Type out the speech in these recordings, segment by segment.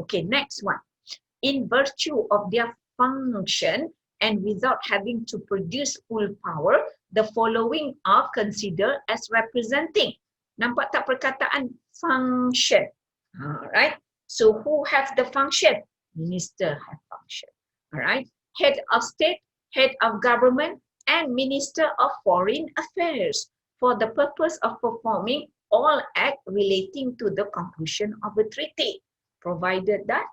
Okay, next one. In virtue of their function and without having to produce full power, the following are considered as representing. Nampak tak perkataan function? Alright. So who has the function? Minister have function. Alright. Head of state, head of government, and Minister of Foreign Affairs for the purpose of performing all acts relating to the conclusion of a treaty, provided that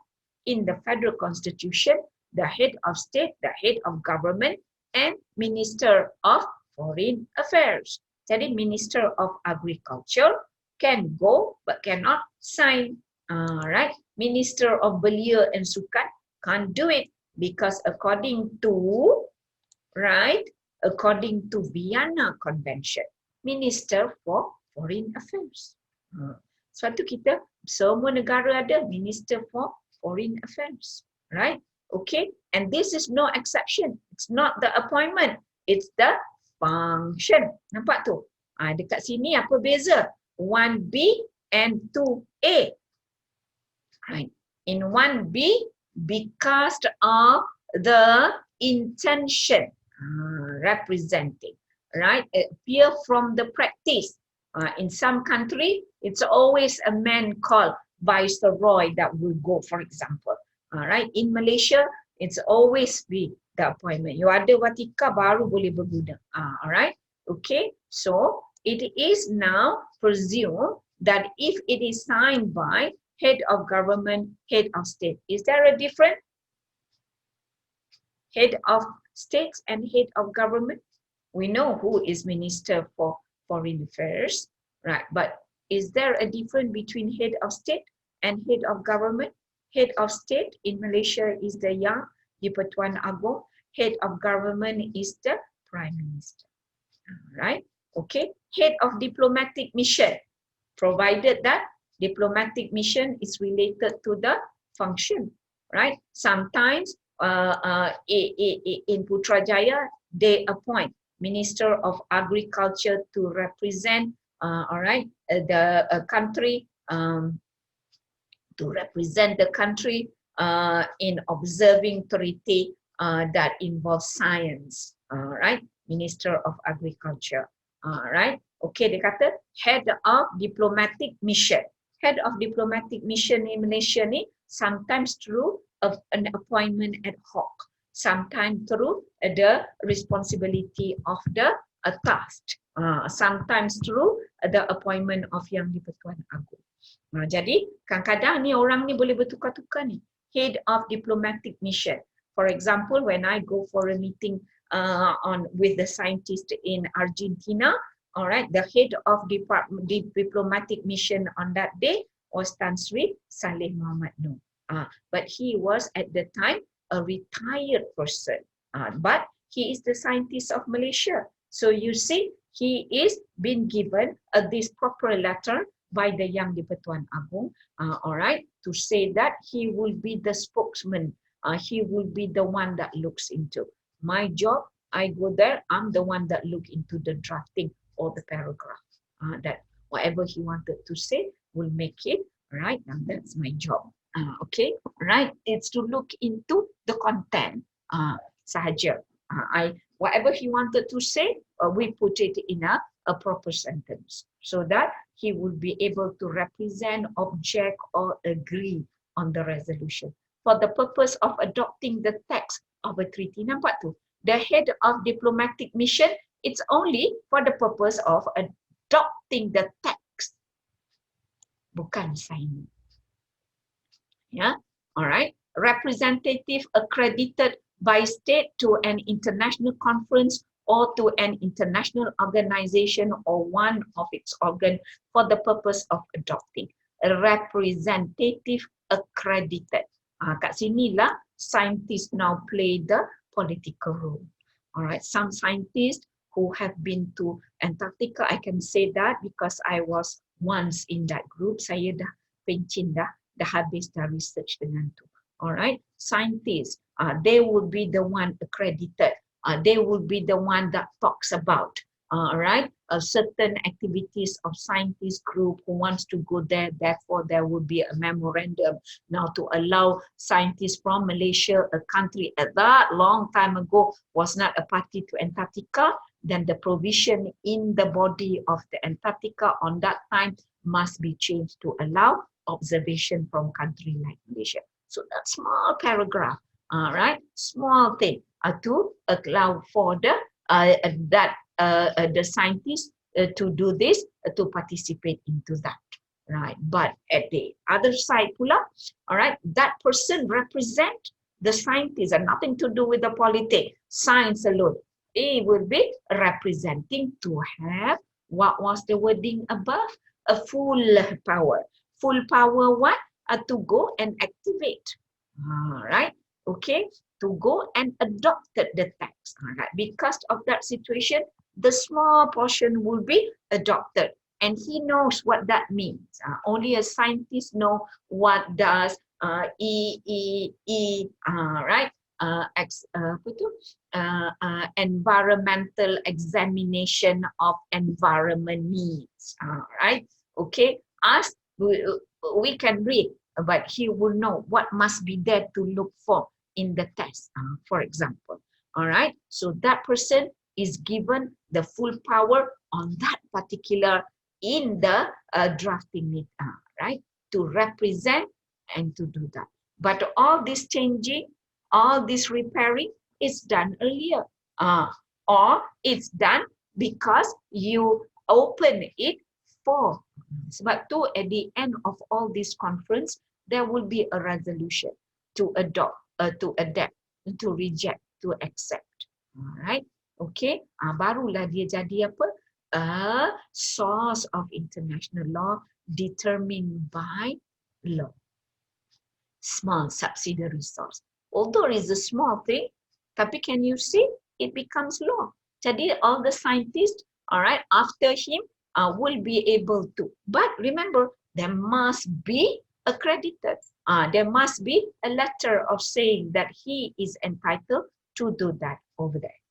in the federal constitution, the head of state, the head of government, and Minister of Foreign Affairs. Jadi Minister of Agriculture can go but cannot sign. Right? Minister of Belia and Sukan can't do it because according to, right, according to Vienna Convention, Minister for Foreign Affairs. Sebab tu kita, semua negara ada Minister for Foreign Affairs, right? Okay, and this is no exception. It's not the appointment, it's the function. Nampak tu? Dekat sini apa beza? 1B and 2A. Right. In 1B, because of the intention representing, right? It appear from the practice. In some country, it's always a man called viceroy that will go, for example. Right? In Malaysia, it's always be the appointment. You ada watika baru boleh berguna. Alright? Okay. So it is now presumed that if it is signed by head of government, head of state, is there a difference? Head of states and head of government? We know who is Minister for Foreign Affairs, right? But is there a difference between head of state and head of government? Head of state in Malaysia is the Yang di-Pertuan Agong. Head of government is the Prime Minister. Right? Okay. Head of diplomatic mission, provided that diplomatic mission is related to the function. Right? Sometimes in Putrajaya, they appoint Minister of Agriculture to represent, the country, to represent the country in observing treaty that involves science, right? Minister of Agriculture, right? Okay, dia kata head of diplomatic mission. Head of diplomatic mission in Malaysia ni sometimes through an appointment ad hoc, sometimes through the responsibility of the task, sometimes through the appointment of Yang di-Pertuan Agong. Jadi kadang-kadang ni orang ni boleh bertukar-tukar ni. Head of diplomatic mission. For example, when I go for a meeting with the scientist in Argentina, all right, the head of diplomatic mission on that day was Tan Sri Saleh Muhammad Noor. But he was at the time a retired person. But he is the scientist of Malaysia. So you see, he is being given this proper letter by the Yang di-Pertuan Agong, all right, to say that he will be the spokesman. He will be the one that looks into. My job, I go there, I'm the one that look into the drafting or the paragraph. That whatever he wanted to say will make it, right? Now that's my job. Okay, right? It's to look into the content sahaja. Whatever he wanted to say, we put it in a proper sentence so that he will be able to represent, object, or agree on the resolution for the purpose of adopting the text of a treaty. Nampak tu? The head of diplomatic mission, it's only for the purpose of adopting the text, bukan signing. Yeah, all right. Representative accredited by state to an international conference or to an international organization or one of its organ for the purpose of adopting. A representative accredited. Kat sinilah scientists now play the political role. All right, some scientists who have been to Antarctica, I can say that because I was once in that group. Saya dah pencin dah habis dah research dengan tu. All right, scientists, they will be the one accredited. They will be the one that talks about all right, certain activities of scientist group who wants to go there. Therefore, there will be a memorandum now to allow scientists from Malaysia, a country at that long time ago was not a party to Antarctica. Then the provision in the body of the Antarctica on that time must be changed to allow observation from country like Malaysia. So that small paragraph, all right, small thing to allow for the the scientists to do this, to participate into that, right? But at the other side pula, all right, that person represent the scientists and nothing to do with the politics, science alone. It will be representing to have, what was the wording above? A full power. Full power what? To go and activate. All right. Okay. To go and adopt the text. All right. Because of that situation, the small portion will be adopted. And he knows what that means. Only a scientist know what does right? Environmental examination of environment needs. Right? Okay. Us, we can read, but he will know what must be there to look for in the test, for example. All right. So that person is given the full power on that particular in the drafting it, right? To represent and to do that. But all this changing, all this repairing is done earlier, or it's done because you open it for. Sebab tu at the end of all this conference, there will be a resolution to adopt, to adapt, to reject, to accept. Alright, okay. Barulah dia jadi apa? A source of international law determined by law. Small subsidiary source. Although it is a small thing, tapi can you see it becomes law? Jadi all the scientists, all right, after him will be able to. But remember, there must be accredited. There must be a letter of saying that he is entitled to do that over there.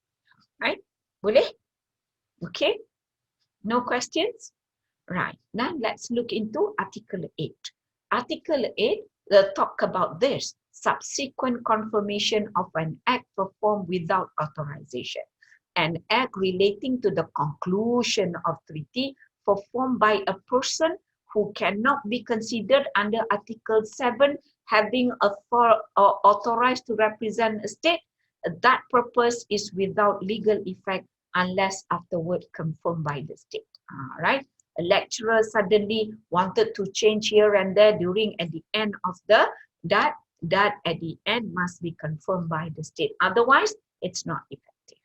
Right? Boleh? Okay. No questions? Right. Now let's look into Article 8. Article 8 talk about this. Subsequent confirmation of an act performed without authorization. An act relating to the conclusion of treaty performed by a person who cannot be considered under Article 7 having authorized to represent a state. That purpose is without legal effect unless afterward confirmed by the state. Right? A lecturer suddenly wanted to change here and there during at the end of the that at the end must be confirmed by the state. Otherwise, it's not effective.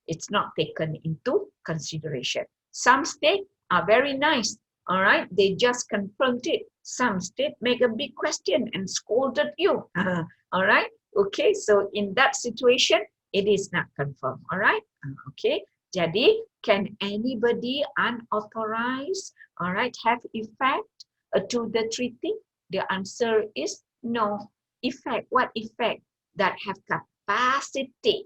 It's not taken into consideration. Some states are very nice. All right, they just confirmed it. Some state make a big question and scolded you. All right. Okay, so in that situation, it is not confirmed. All right. Okay. Jadi, can anybody unauthorized, all right, have effect to the treaty? The answer is no. Effect, what effect? That have capacity,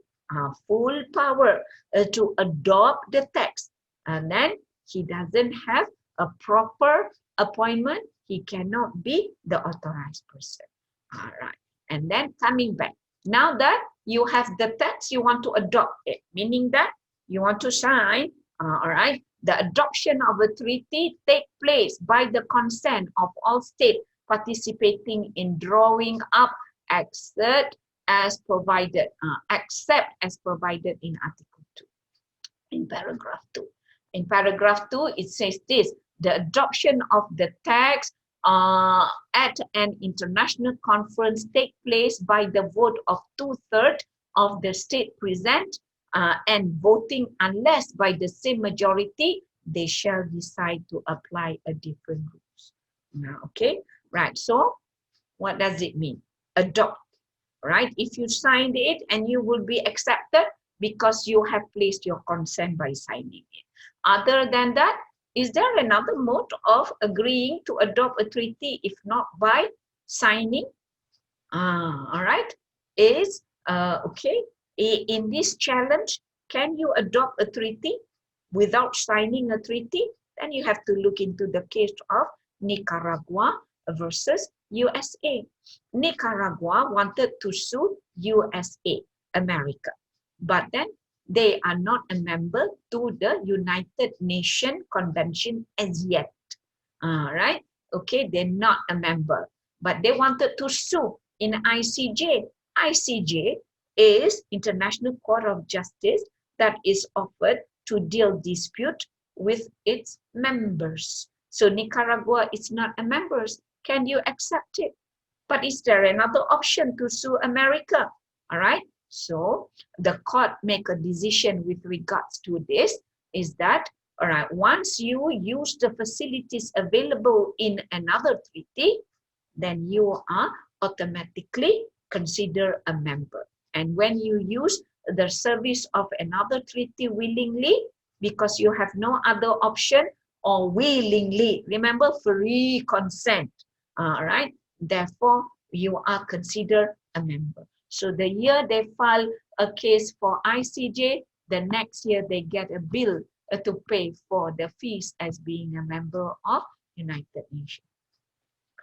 full power to adopt the text. And then he doesn't have a proper appointment. He cannot be the authorized person. All right. And then coming back. Now that you have the text, you want to adopt it, meaning that you want to sign, all right, the adoption of a treaty take place by the consent of all states participating in drawing up, except as provided in Article 2, in paragraph 2. In paragraph 2, it says this: the adoption of the text at an international conference take place by the vote of 2/3 of the state present and voting, unless by the same majority they shall decide to apply a different rules. Now, okay, right. So, what does it mean? Adopt, right? If you signed it, and you will be accepted because you have placed your consent by signing it. Other than that, is there another mode of agreeing to adopt a treaty if not by signing? All right. Is okay. In this challenge, can you adopt a treaty without signing a treaty, then you have to look into the case of Nicaragua versus USA. Nicaragua wanted to sue USA, America, but then they are not a member to the United Nations Convention as yet. Right? Okay, they're not a member, but they wanted to sue in ICJ. ICJ is International Court of Justice that is offered to deal dispute with its members. So Nicaragua is not a member. Can you accept it? But is there another option to sue America? All right. So the court make a decision with regards to this is that, all right, once you use the facilities available in another treaty, then you are automatically considered a member. And when you use the service of another treaty willingly, because you have no other option, or willingly, remember, free consent, all right? Therefore, you are considered a member. So the year they file a case for ICJ, the next year they get a bill to pay for the fees as being a member of United Nations.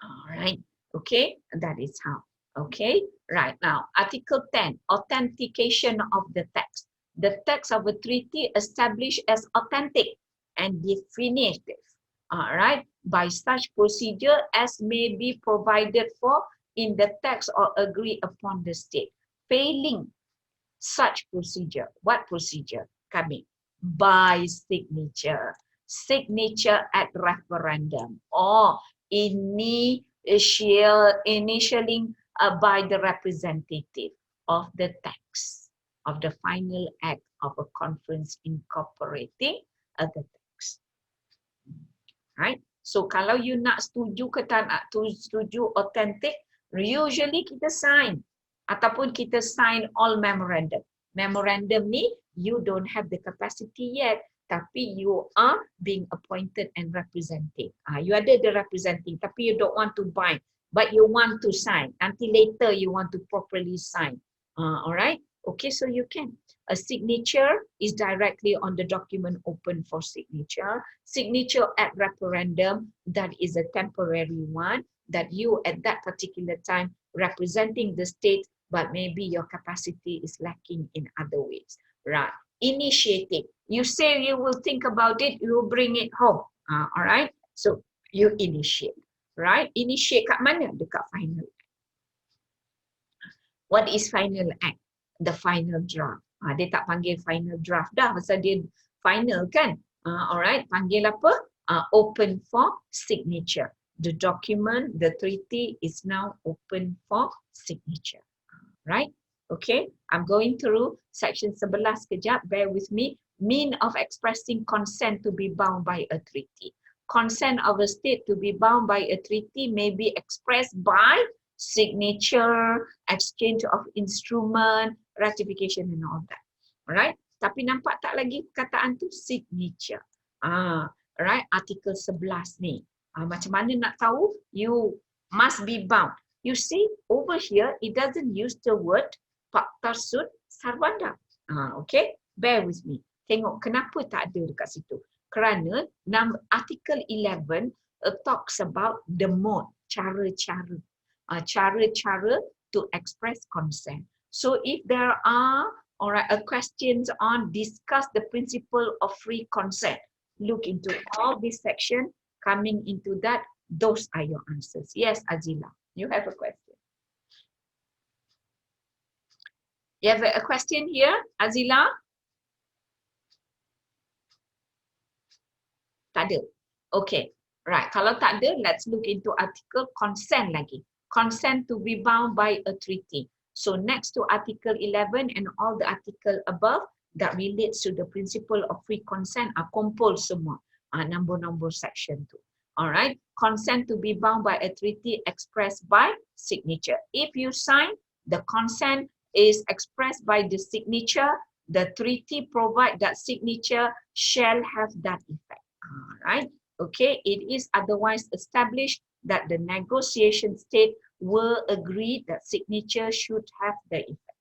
All right. Okay, that is how. Okay, right now, Article 10, authentication of the text. The text of a treaty established as authentic and definitive, all right, by such procedure as may be provided for in the text or agreed upon the state. Failing such procedure, what procedure? Coming by signature. Signature at referendum or initialing by the representative of the text of the final act of a conference incorporating the text. Right? So kalau you nak setuju ke tak nak setuju authentic, usually kita sign ataupun kita sign all memorandum. Memorandum ni you don't have the capacity yet, tapi you are being appointed and representing. You ada the representing, tapi you don't want to bind, but you want to sign. Nanti later you want to properly sign. Alright? Okay, so you can. A signature is directly on the document open for signature. Signature at referendum, that is a temporary one that you at that particular time representing the state, but maybe your capacity is lacking in other ways. Right. Initiating. You say you will think about it, you will bring it home. All right. So you initiate. Right. Initiate kat mana? Dekat final act. What is final act? The final draft. Dia tak panggil final draft dah, pasal dia final kan. Alright, panggil apa? Open for signature. The document, the treaty is now open for signature. Right? Okay, I'm going through section 11 kejap, bear with me. Mean of expressing consent to be bound by a treaty. Consent of a state to be bound by a treaty may be expressed by signature, exchange of instrument, ratification and all that. Alright? Tapi nampak tak lagi perkataan tu signature. Right? Artikel 11 ni. Macam mana nak tahu? You must be bound. You see, over here, it doesn't use the word fakta sud sarvanda. Okay? Bear with me. Tengok kenapa tak ada dekat situ. Kerana artikel 11 talks about the mode, cara-cara. Cara-cara to express consent. So if there are questions on discuss the principle of free consent, look into all this section, coming into that, those are your answers. Yes, Azila, you have a question. You have a question here, Azila? Tak ada. Okay, right. Kalau tak ada, let's look into article consent lagi. Consent to be bound by a treaty. So next to article 11 and all the article above that relates to the principle of free consent are kumpul semua. Nombor-nombor section tu. Alright, consent to be bound by a treaty expressed by signature. If you sign, the consent is expressed by the signature. The treaty provide that signature shall have that effect. Alright, okay, it is otherwise established that the negotiation state will agree that signature should have the effect.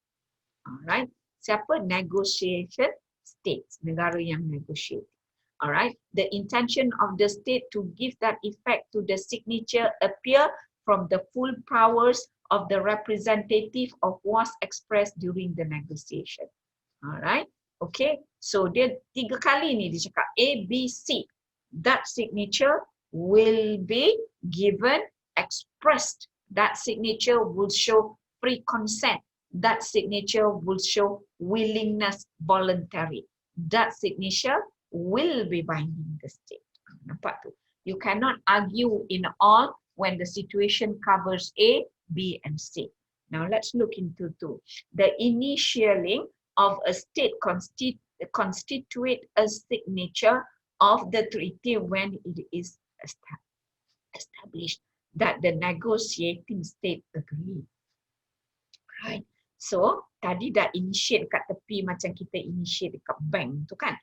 Alright, siapa? Negotiation states, negara yang negotiate. All right. The intention of the state to give that effect to the signature appear from the full powers of the representative of was expressed during the negotiation. Alright, okay. So dia 3 kali ni dia cakap A, B, C. That signature will be given, expressed. That signature will show free consent. That signature will show willingness, voluntary. That signature will be binding the state. Nampak tu? You cannot argue in all when the situation covers A, B, and C. Now let's look into two. The initialing of a state constitute a signature of the treaty when it is established that the negotiating state agree. Right. So tadi dah initiate kat tepi macam kita initiate dekat bank tu kan.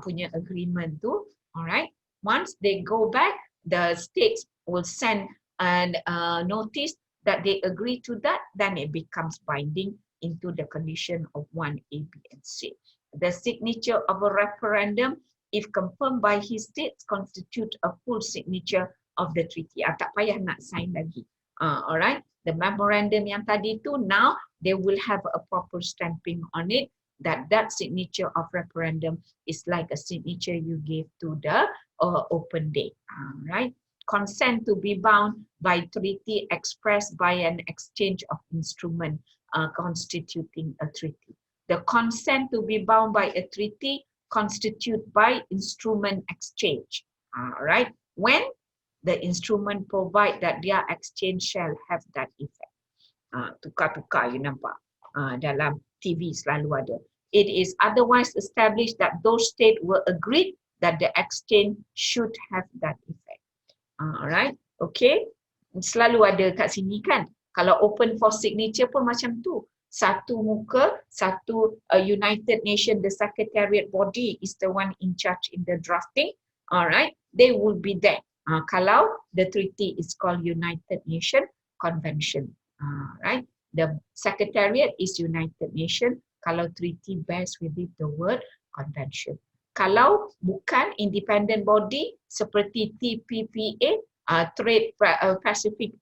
Punya agreement tu. Alright. Once they go back, the states will send an notice that they agree to that, then it becomes binding into the condition of 1A, B, and C. The signature of a referendum, if confirmed by his states, constitute a full signature of the treaty. Tak payah nak sign lagi. Alright, the memorandum yang tadi tu, now they will have a proper stamping on it that that signature of referendum is like a signature you gave to the open day. Right. Consent to be bound by treaty expressed by an exchange of instrument constituting a treaty. The consent to be bound by a treaty constituted by instrument exchange. Right? When the instrument provide that their exchange shall have that effect. Tukar-tukar, you nampak. Dalam TV selalu ada. It is otherwise established that those states will agree that the exchange should have that effect. Alright, okay. Selalu ada kat sini kan. Kalau open for signature pun macam tu. Satu muka, satu United Nations, the Secretariat body is the one in charge in the drafting. Alright, they will be there. Kalau the treaty is called United Nations Convention. Right, the Secretariat is United Nations. Kalau treaty bears with it the word convention. Kalau bukan independent body seperti TPPA, Trade Pacific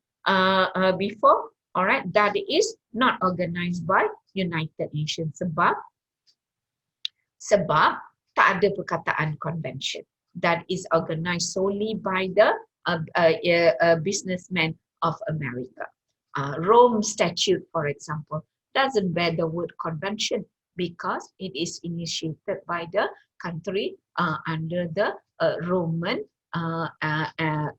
before, alright, that is not organized by United Nations sebab tak ada perkataan convention. That is organized solely by the businessmen of America. Rome Statute, for example, doesn't bear the word convention because it is initiated by the country under the Roman Empire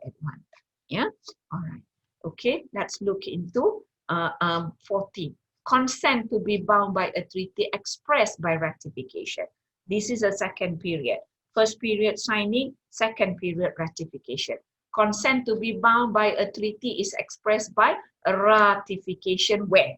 at one time. Yeah, all right. Okay, let's look into 14. Consent to be bound by a treaty expressed by ratification. This is a second period. First period signing, second period ratification. Consent to be bound by a treaty is expressed by ratification when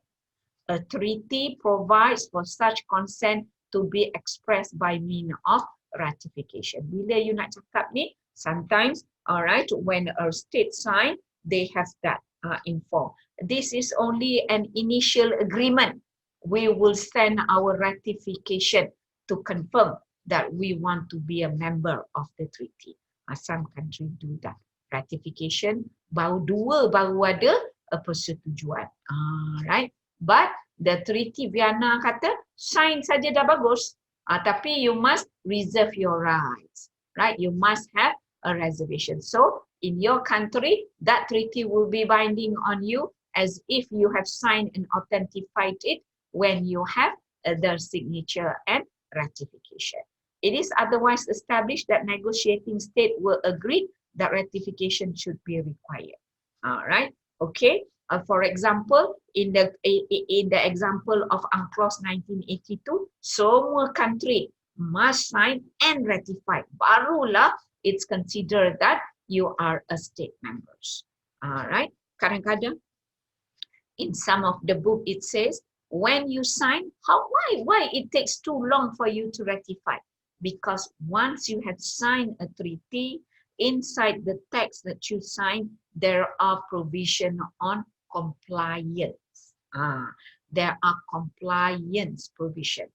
a treaty provides for such consent to be expressed by means of ratification. Bila you nak cakap ni, sometimes, alright, when a state sign, they have that informed. This is only an initial agreement. We will send our ratification to confirm that we want to be a member of the treaty. Some countries do that. Ratification baru ada persetujuan. Right? But the treaty Vienna kata sign saja dah bagus. Tapi you must reserve your rights. Right? You must have a reservation. So in your country, that treaty will be binding on you as if you have signed and authenticated it when you have the signature and ratification. It is otherwise established that negotiating state will agree that ratification should be required. All right. Okay. For example, in the example of UNCLOS 1982, semua country must sign and ratify. Barulah it's considered that you are a state members. All right. Kadang-kadang in some of the book it says when you sign, why it takes too long for you to ratify? Because once you have signed a treaty, inside the text that you sign, there are provision on compliance. There are compliance provision.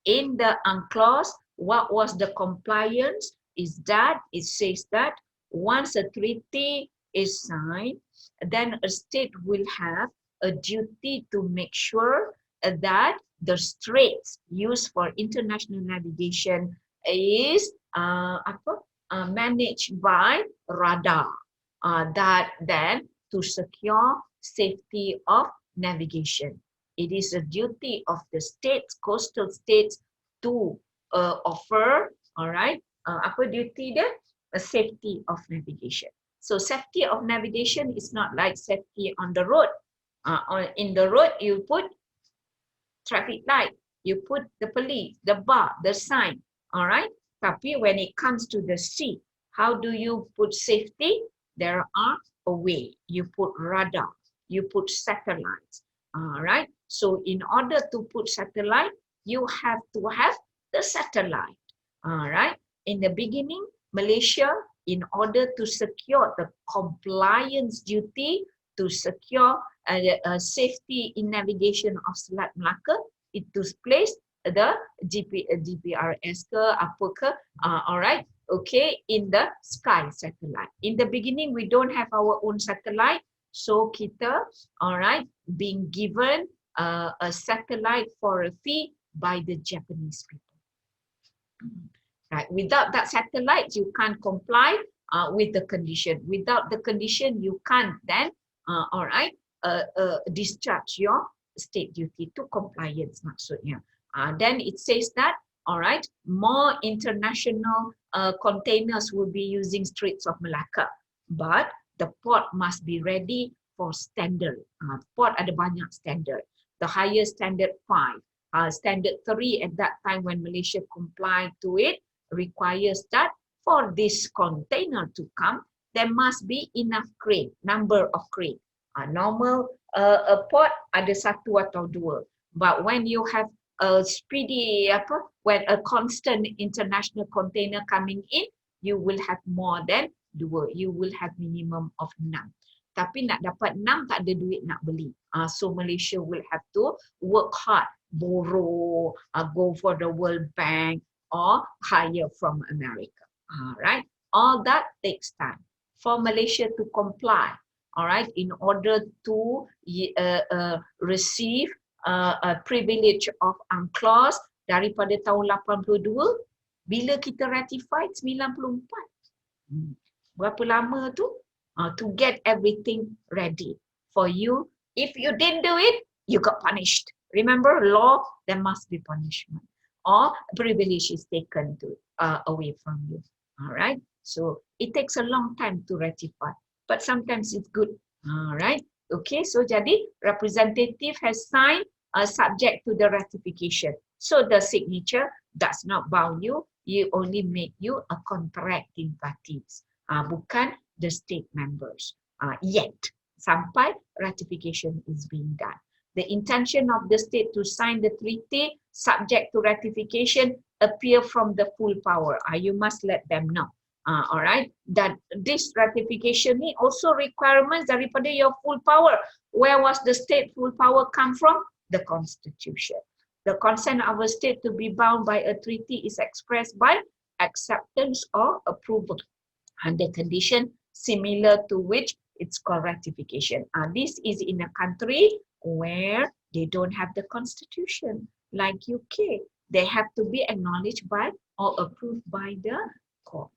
In the UNCLOS, What was the compliance? Is that it says that once a treaty is signed, then a state will have a duty to make sure that the straits used for international navigation is managed by radar. That then to secure safety of navigation. It is a duty of the states, coastal states, to offer, all right, apa duty dia? A safety of navigation. So safety of navigation is not like safety on the road. In the road, you put traffic light, you put the police, the bar, the sign, all right? Tapi when it comes to the sea, how do you put safety? There are a way. You put radar, you put satellites, all right? So in order to put satellite, you have to have the satellite, all right? In the beginning, Malaysia, in order to secure the compliance duty, to secure safety in navigation of Selat Melaka, itu place the GPRS ke apa ke, alright, okay, in the sky satellite. In the beginning, we don't have our own satellite, so kita, alright, being given a satellite for a fee by the Japanese people. Right, without that satellite, you can't comply with the condition. Without the condition, you can't then, alright, discharge your state duty to compliance maksudnya. Then it says that, alright, more international containers will be using Straits of Malacca, but the port must be ready for standard. Port ada banyak standard. The highest standard 5, standard 3 at that time when Malaysia complied to it, requires that for this container to come, there must be enough crane, number of crane. Normal a port ada satu atau dua, but when you have a speedy when a constant international container coming in, you will have more than dua. You will have minimum of 6. Tapi nak dapat 6 tak ada duit nak beli. So Malaysia will have to work hard, borrow, go for the World Bank, or hire from America. Right? All that takes time for Malaysia to comply. All right, in order to receive a privilege of UNCLOS daripada tahun 82, bila kita ratify 94. Berapa lama tu? To get everything ready for you. If you didn't do it, you got punished. Remember, law, there must be punishment, or privilege is taken away from you. All right. So it takes a long time to ratify, but sometimes it's good. All right. Okay. So jadi representative has signed subject to the ratification. So the signature does not bound you. You only make you a contracting parties. Bukan the state members yet. Sampai ratification is being done. The intention of the state to sign the treaty subject to ratification appear from the full power. You must let them know. All right, that this ratification ni also requirements daripada your full power. Where was the state full power come from? The Constitution. The consent of a state to be bound by a treaty is expressed by acceptance or approval under condition similar to which it's called ratification. This is in a country where they don't have the Constitution, like UK. They have to be acknowledged by or approved by the court.